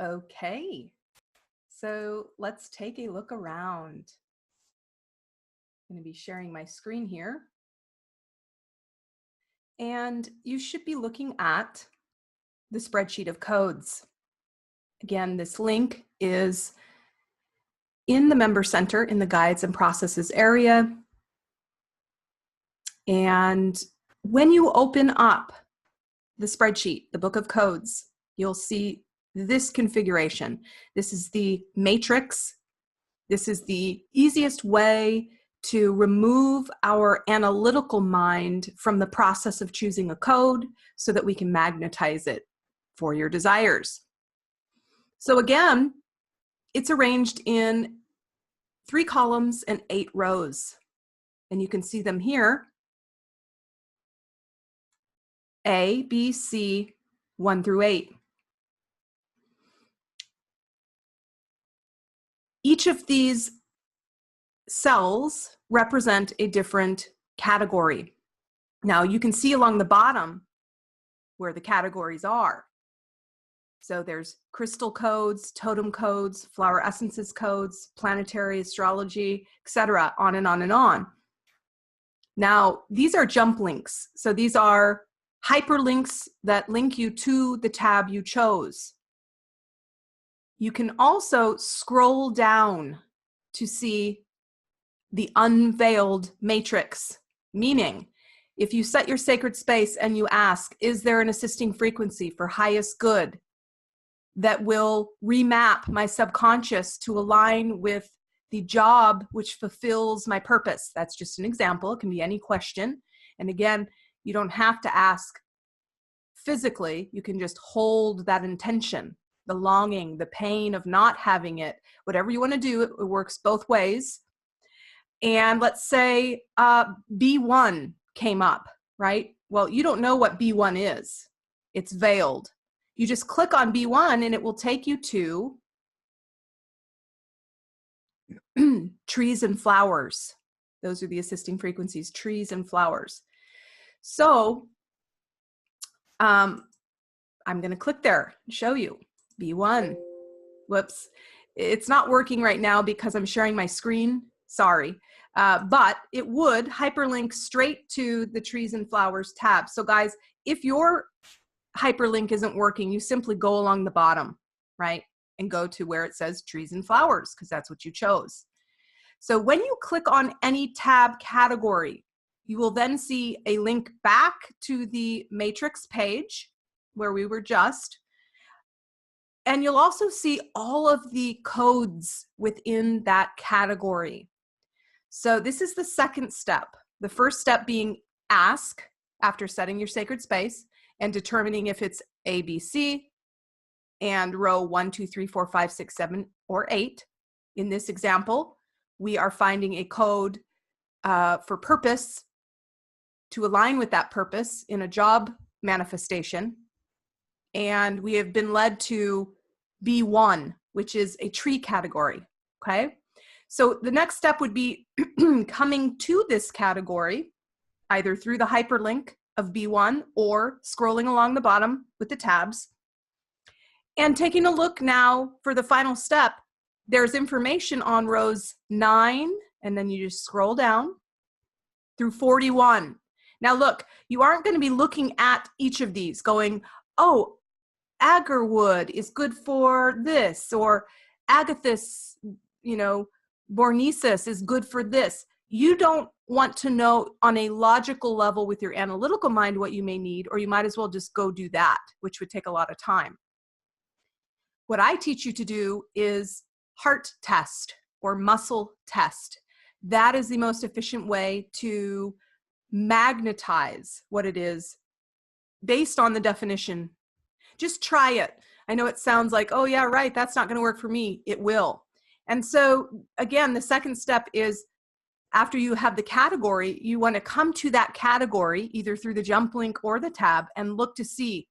Okay, so let's take a look around. I'm going to be sharing my screen here. And you should be looking at the spreadsheet of codes. Again, this link is in the Member Center in the Guides and Processes area. And when you open up the spreadsheet, the book of codes, you'll see this configuration. This is the matrix. This is the easiest way to remove our analytical mind from the process of choosing a code so that we can magnetize it for your desires. So again, it's arranged in 3 columns and 8 rows. And you can see them here. A, B, C, 1 through 8. Each of these cells represent a different category. Now you can see along the bottom where the categories are. So there's crystal codes, totem codes, flower essences codes, planetary astrology, etc., on and on and on. Now, these are jump links. So these are hyperlinks that link you to the tab you chose. You can also scroll down to see the unveiled matrix, meaning if you set your sacred space and you ask, is there an assisting frequency for highest good that will remap my subconscious to align with the job which fulfills my purpose? That's just an example. It can be any question. And again, you don't have to ask physically. You can just hold that intention, the longing, the pain of not having it, whatever you want to do. It works both ways. And let's say B1 came up, right? Well, you don't know what B1 is. It's veiled. You just click on B1 and it will take you to trees and flowers. Those are the assisting frequencies, trees and flowers. So I'm going to click there and show you B1. Whoops. It's not working right now because I'm sharing my screen. Sorry. But it would hyperlink straight to the trees and flowers tab. So guys, if your hyperlink isn't working, you simply go along the bottom, right? And go to where it says trees and flowers, because that's what you chose. So when you click on any tab category, you will then see a link back to the matrix page where we were just. And you'll also see all of the codes within that category. So this is the second step. The first step being ask after setting your sacred space and determining if it's A, B, C, and row 1, 2, 3, 4, 5, 6, 7, or 8. In this example, we are finding a code for purpose to align with that purpose in a job manifestation. And we have been led to B1, which is a tree category, okay? So the next step would be coming to this category, either through the hyperlink of B1 or scrolling along the bottom with the tabs. And taking a look now for the final step, there's information on rows 9, and then you just scroll down through 41. Now look, you aren't going to be looking at each of these going, oh, agarwood is good for this, or agathis, bornesis is good for this. You don't want to know on a logical level with your analytical mind what you may need, or you might as well just go do that, which would take a lot of time. What I teach you to do is heart test or muscle test. That is the most efficient way to magnetize what it is based on the definition. Just try it. I know it sounds like, oh yeah, right, that's not going to work for me. It will. And so again, the second step is after you have the category, you want to come to that category either through the jump link or the tab and look to see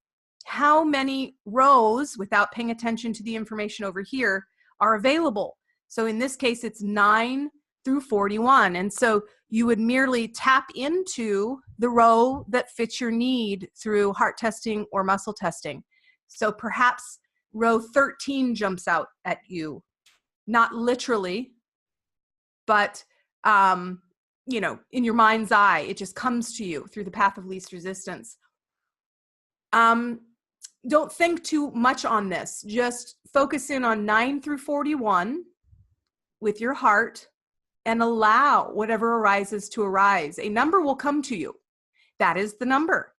how many rows, without paying attention to the information over here, are available. So in this case, it's 9 through 41. And so you would merely tap into the row that fits your need through heart testing or muscle testing. So perhaps row 13 jumps out at you. Not literally, but, you know, in your mind's eye, it just comes to you through the path of least resistance. Don't think too much on this. Just focus in on 9 through 41 with your heart and allow whatever arises to arise. A number will come to you. That is the number.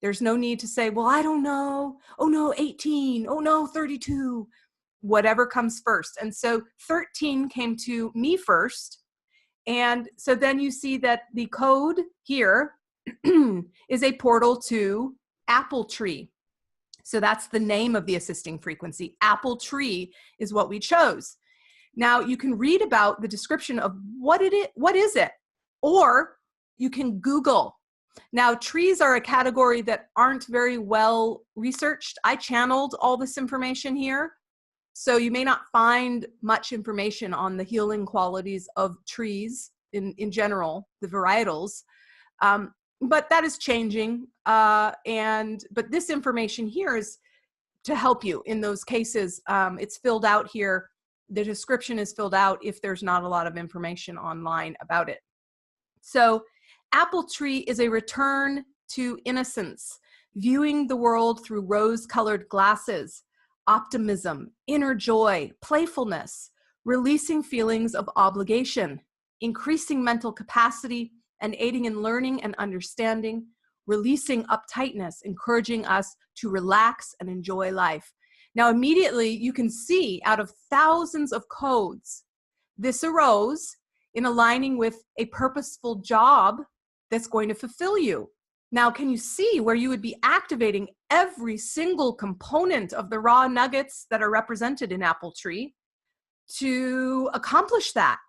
There's no need to say, well, I don't know. Oh no, 18. Oh no, 32. Whatever comes first. And so 13 came to me first. And so then you see that the code here is a portal to apple tree. So that's the name of the assisting frequency. Apple tree is what we chose. Now you can read about the description of what is it, or you can Google. Now trees are a category that aren't very well researched. I channeled all this information here. So you may not find much information on the healing qualities of trees in general, the varietals, but that is changing. But this information here is to help you in those cases. It's filled out here. The description is filled out if there's not a lot of information online about it. So apple tree is a return to innocence, viewing the world through rose-colored glasses, optimism, inner joy, playfulness, releasing feelings of obligation, increasing mental capacity, and aiding in learning and understanding, releasing uptightness, encouraging us to relax and enjoy life. Now, immediately you can see out of thousands of codes, this arose in aligning with a purposeful job that's going to fulfill you. Now, can you see where you would be activating every single component of the raw nuggets that are represented in apple tree to accomplish that?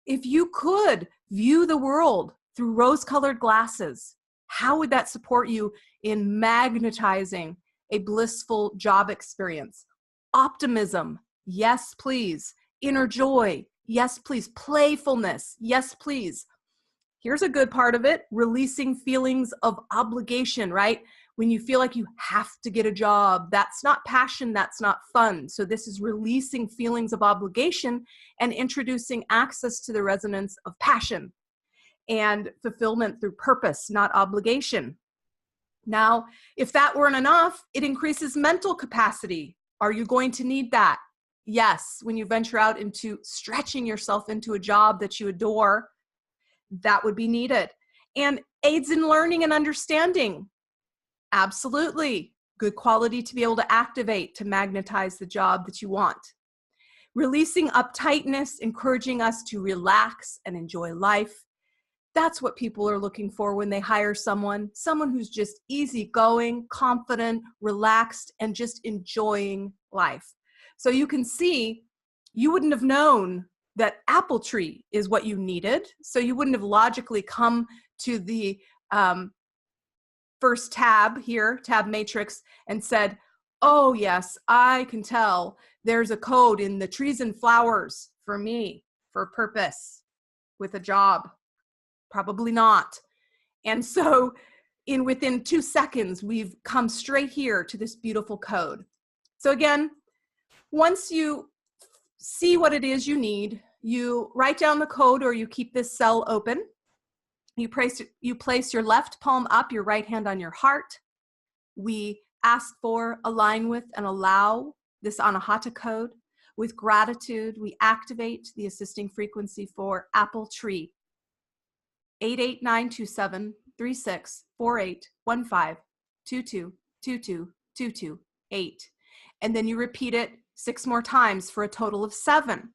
If you could view the world through rose-colored glasses, how would that support you in magnetizing a blissful job experience? Optimism, yes, please. Inner joy, yes, please. Playfulness, yes, please. Here's a good part of it, releasing feelings of obligation, right? When you feel like you have to get a job, that's not passion, that's not fun. So this is releasing feelings of obligation and introducing access to the resonance of passion and fulfillment through purpose, not obligation. Now, if that weren't enough, it increases mental capacity. Are you going to need that? Yes, when you venture out into stretching yourself into a job that you adore, that would be needed. And aids in learning and understanding. Absolutely. Good quality to be able to activate, to magnetize the job that you want. Releasing uptightness, encouraging us to relax and enjoy life. That's what people are looking for when they hire someone who's just easygoing, confident, relaxed, and just enjoying life. So you can see, you wouldn't have known that apple tree is what you needed. So you wouldn't have logically come to the first tab here, tab matrix, and said, oh yes, I can tell there's a code in the trees and flowers for me, for purpose, with a job. Probably not. And so within 2 seconds, we've come straight here to this beautiful code. So again, once you see what it is you need, you write down the code or you keep this cell open. You place your left palm up, your right hand on your heart. We ask for, align with, and allow this Anahata code. With gratitude, we activate the assisting frequency for apple tree. 8892736481522222228. And then you repeat it 6 more times for a total of 7.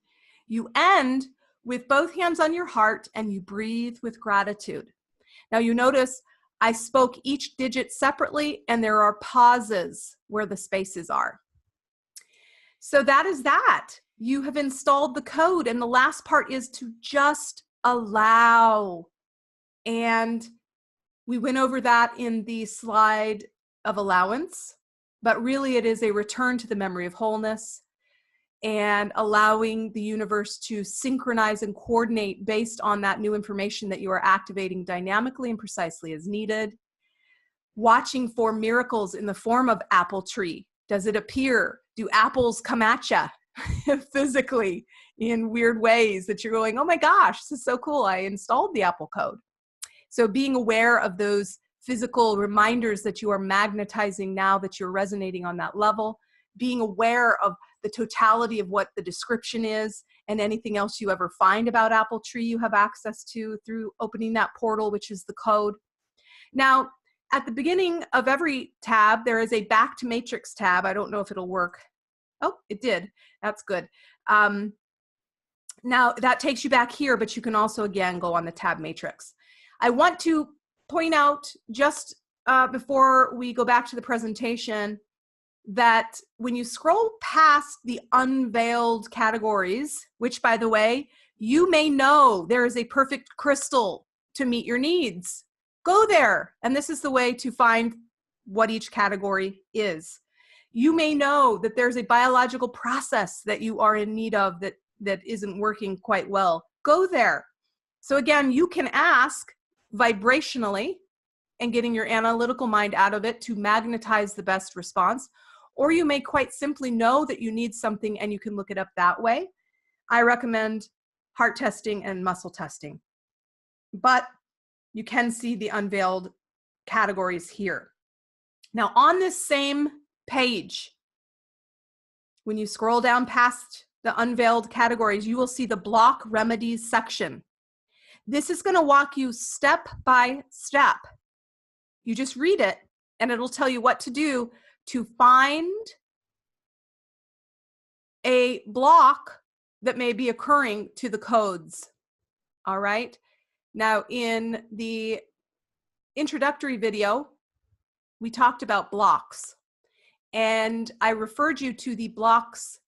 You end with both hands on your heart and you breathe with gratitude. Now you notice I spoke each digit separately and there are pauses where the spaces are. So that is that. You have installed the code, and the last part is to just allow. And we went over that in the slide of allowance, but really it is a return to the memory of wholeness and allowing the universe to synchronize and coordinate based on that new information that you are activating dynamically and precisely as needed. Watching for miracles in the form of apple tree Does it appear? Do apples come at you physically in weird ways that you're going, oh my gosh, this is so cool, I installed the Apple code. So being aware of those physical reminders that you are magnetizing now that you're resonating on that level, being aware of the totality of what the description is and anything else you ever find about Apple Tree you have access to through opening that portal, which is the code. Now, at the beginning of every tab, there is a back to matrix tab. I don't know if it'll work. Oh, it did. That's good. Now, that takes you back here, but you can also, again, go on the tab matrix. I want to point out just before we go back to the presentation that when you scroll past the unveiled categories, which, by the way, you may know there is a perfect crystal to meet your needs. Go there, and this is the way to find what each category is. You may know that there's a biological process that you are in need of that isn't working quite well. Go there. So again, you can ask vibrationally and getting your analytical mind out of it to magnetize the best response, or you may quite simply know that you need something and you can look it up that way. I recommend heart testing and muscle testing, but you can see the unveiled categories here. Now on this same page, when you scroll down past the unveiled categories, you will see the block remedies section. This is going to walk you step by step. You just read it and it'll tell you what to do to find a block that may be occurring to the codes. All right. Now, in the introductory video, we talked about blocks, and I referred you to the blocks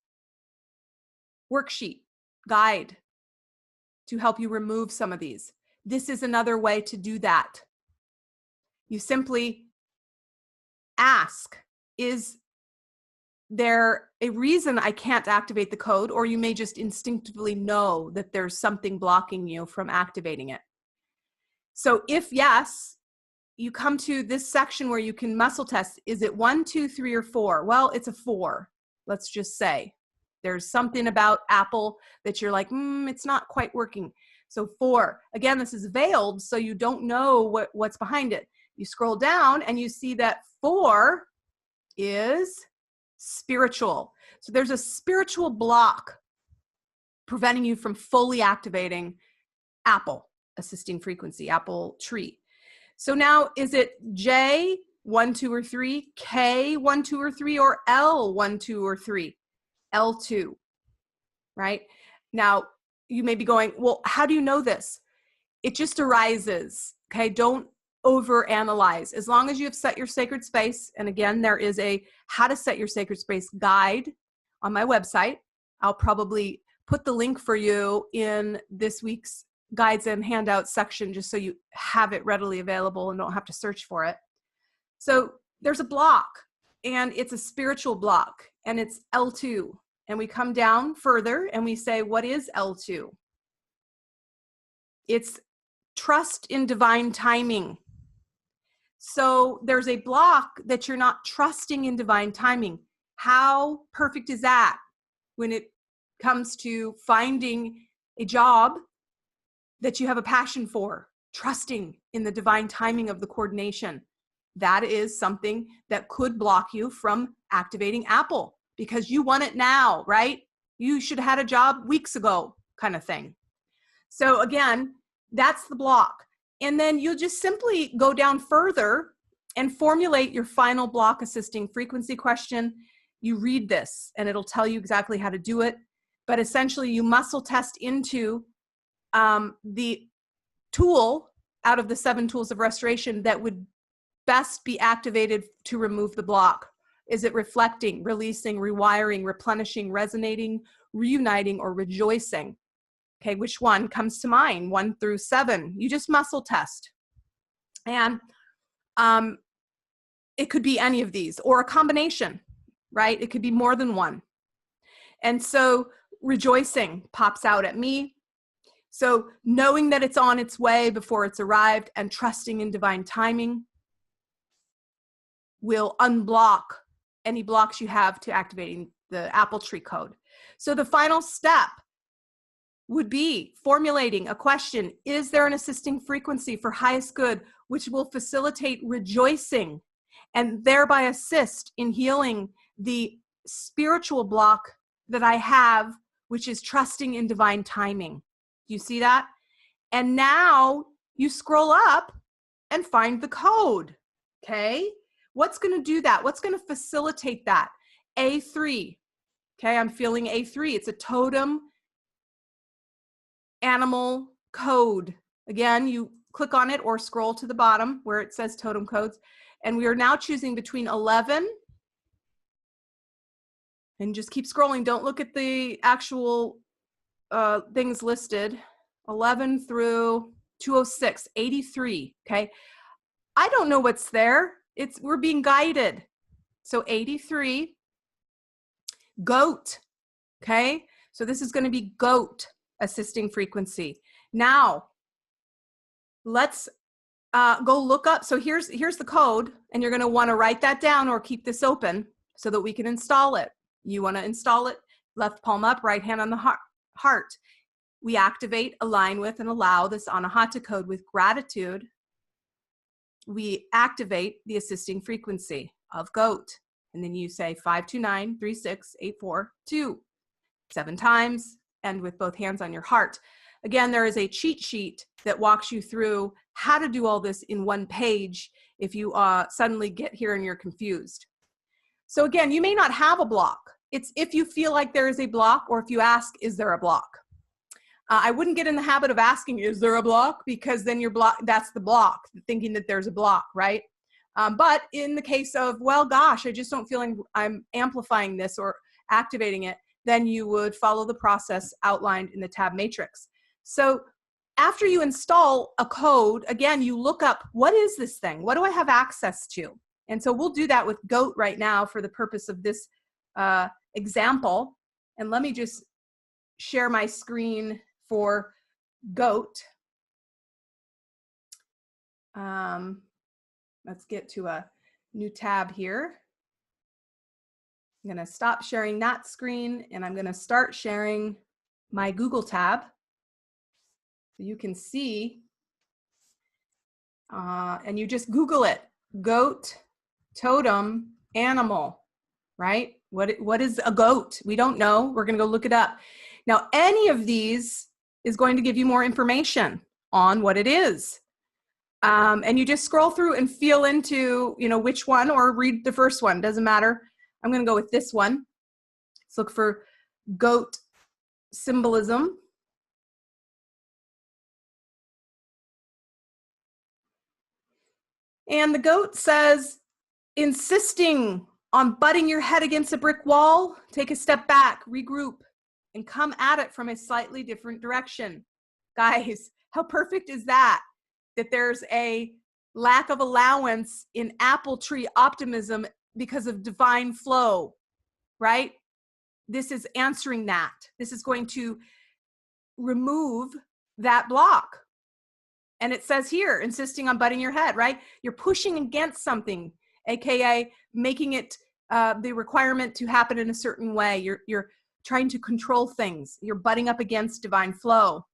worksheet guide to help you remove some of these. This is another way to do that. You simply ask, is there a reason I can't activate the code? Or you may just instinctively know that there's something blocking you from activating it. So if yes, you come to this section where you can muscle test. Is it 1, 2, 3, or 4? Well, it's a 4. Let's just say there's something about Apple that you're like, it's not quite working. So 4. Again, this is veiled, so you don't know what's behind it. You scroll down and you see that 4 is spiritual. So there's a spiritual block preventing you from fully activating Apple assisting frequency, Apple Tree. So now, is it J, 1, 2, or 3, K, 1, 2, or 3, or L, 1, 2, or 3? L2, right? Now, you may be going, well, how do you know this? It just arises, okay? Don't overanalyze. As long as you have set your sacred space, and again, there is a how to set your sacred space guide on my website. I'll probably put the link for you in this week's guides and handouts section just so you have it readily available and don't have to search for it. So there's a block, and it's a spiritual block, and it's L2. And we come down further and we say, what is L2? It's trust in divine timing. So there's a block that you're not trusting in divine timing. How perfect is that when it comes to finding a job that you have a passion for, trusting in the divine timing of the coordination? That is something that could block you from activating Apple because you want it now, right? You should have had a job weeks ago, kind of thing. So again, that's the block. And then you'll just simply go down further and formulate your final block assisting frequency question. You read this and it'll tell you exactly how to do it. But essentially you muscle test into the tool out of the 7 tools of restoration that would best be activated to remove the block. Is it reflecting, releasing, rewiring, replenishing, resonating, reuniting, or rejoicing? Okay, which one comes to mind? 1 through 7. You just muscle test. And it could be any of these or a combination, right? It could be more than one. And so rejoicing pops out at me. So knowing that it's on its way before it's arrived and trusting in divine timing will unblock any blocks you have to activating the apple tree code. So the final step would be formulating a question. Is there an assisting frequency for highest good which will facilitate rejoicing and thereby assist in healing the spiritual block that I have, which is trusting in divine timing? Do you see that? And now you scroll up and find the code. Okay? What's going to do that? What's going to facilitate that? A3. Okay, I'm feeling A3. It's a totem animal code. Again, you click on it or scroll to the bottom where it says totem codes. And we are now choosing between 11 and just keep scrolling. Don't look at the actual things listed. 11 through 206, 83. Okay. I don't know what's there. We're being guided. So 83, goat. Okay. So this is going to be goat assisting frequency. Now, let's go look up. So here's the code, and you're going to want to write that down or keep this open so that we can install it. You want to install it, left palm up, right hand on the heart. We activate, align with, and allow this Anahata code with gratitude. We activate the assisting frequency of goat. And then you say 529-36-842 7 times, and with both hands on your heart. Again, there is a cheat sheet that walks you through how to do all this in one page if you suddenly get here and you're confused. So again, you may not have a block. It's if you feel like there is a block, or if you ask, is there a block? I wouldn't get in the habit of asking, is there a block? Because then you're that's the block, thinking that there's a block, right? But in the case of, well, gosh, I just don't feel like I'm amplifying this or activating it, then you would follow the process outlined in the tab matrix. So after you install a code, again, you look up, what is this thing? What do I have access to? And so we'll do that with GOAT right now for the purpose of this example. And let me just share my screen for GOAT. Let's get to a new tab here. I'm going to stop sharing that screen, and I'm going to start sharing my Google tab. So you can see, and you just Google it, goat, totem, animal, right? What is a goat? We don't know. We're going to go look it up. Now, any of these is going to give you more information on what it is. And you just scroll through and feel into, which one, or read the first one, doesn't matter. I'm going to go with this one. Let's look for goat symbolism. And the goat says, insisting on butting your head against a brick wall, take a step back, regroup, and come at it from a slightly different direction. Guys, how perfect is that? That there's a lack of allowance in apple tree optimism because of divine flow, right? This is answering that. This is going to remove that block. And it says here, insisting on butting your head, right? You're pushing against something, AKA making it the requirement to happen in a certain way. You're trying to control things. You're butting up against divine flow.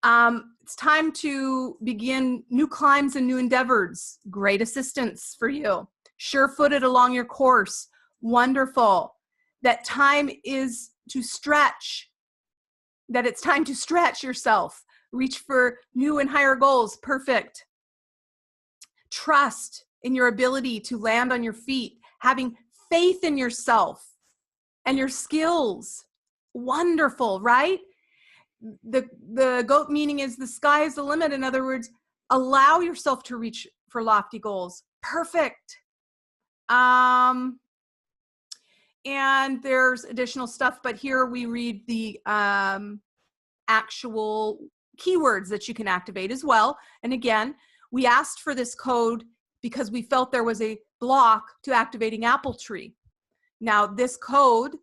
It's time to begin new climbs and new endeavors. Great assistance for you. Sure-footed along your course. Wonderful. That time is to stretch. That it's time to stretch yourself. Reach for new and higher goals. Perfect. Trust in your ability to land on your feet. Having faith in yourself and your skills. Wonderful, right? The GOAT meaning is the sky is the limit. In other words, allow yourself to reach for lofty goals. Perfect. And there's additional stuff, but here we read the actual keywords that you can activate as well. And again, we asked for this code because we felt there was a block to activating apple tree. Now this code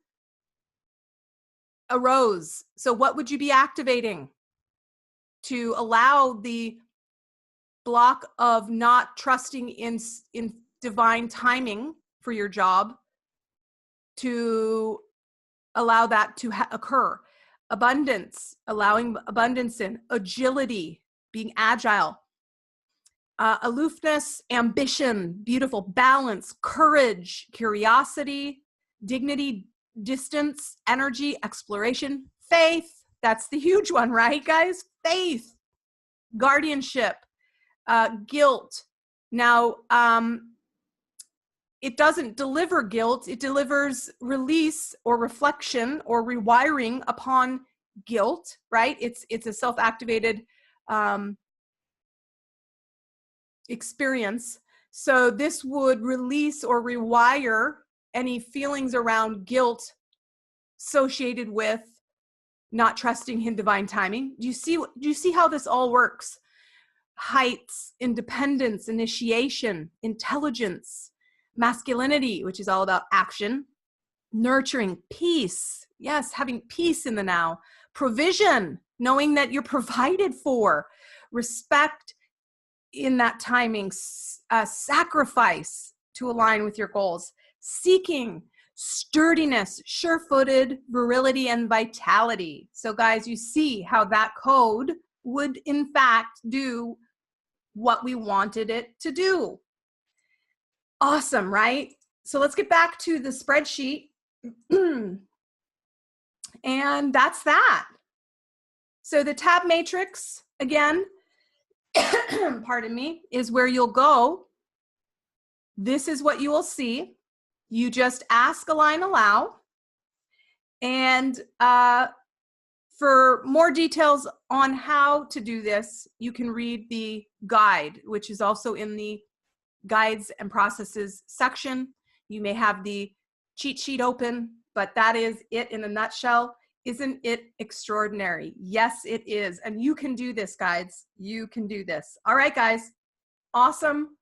arose. So what would you be activating to allow the block of not trusting in divine timing for your job to allow that to occur. Abundance, allowing abundance in. Agility, being agile. Aloofness, ambition, beautiful. Balance, courage, curiosity, dignity, distance, energy, exploration. Faith, that's the huge one, right, guys? Faith. Guardianship, guilt. Now, it doesn't deliver guilt. It delivers release or reflection or rewiring upon guilt, right? It's a self-activated experience. So this would release or rewire any feelings around guilt associated with not trusting in divine timing. Do you see how this all works? Heights, independence, initiation, intelligence, masculinity, which is all about action, nurturing, peace. Yes, having peace in the now. Provision, knowing that you're provided for. Respect in that timing. Sacrifice to align with your goals. Seeking, sturdiness, sure-footed, virility, and vitality. So guys, you see how that code would in fact do what we wanted it to do. Awesome, right? So let's get back to the spreadsheet. And that's that. So the tab matrix, again, pardon me, is where you'll go. This is what you will see. You just ask, align, allow. And for more details on how to do this, you can read the guide, which is also in the guides and processes section. You may have the cheat sheet open, but that is it in a nutshell. Isn't it extraordinary? Yes, it is. And you can do this, guys. You can do this. All right, guys. Awesome.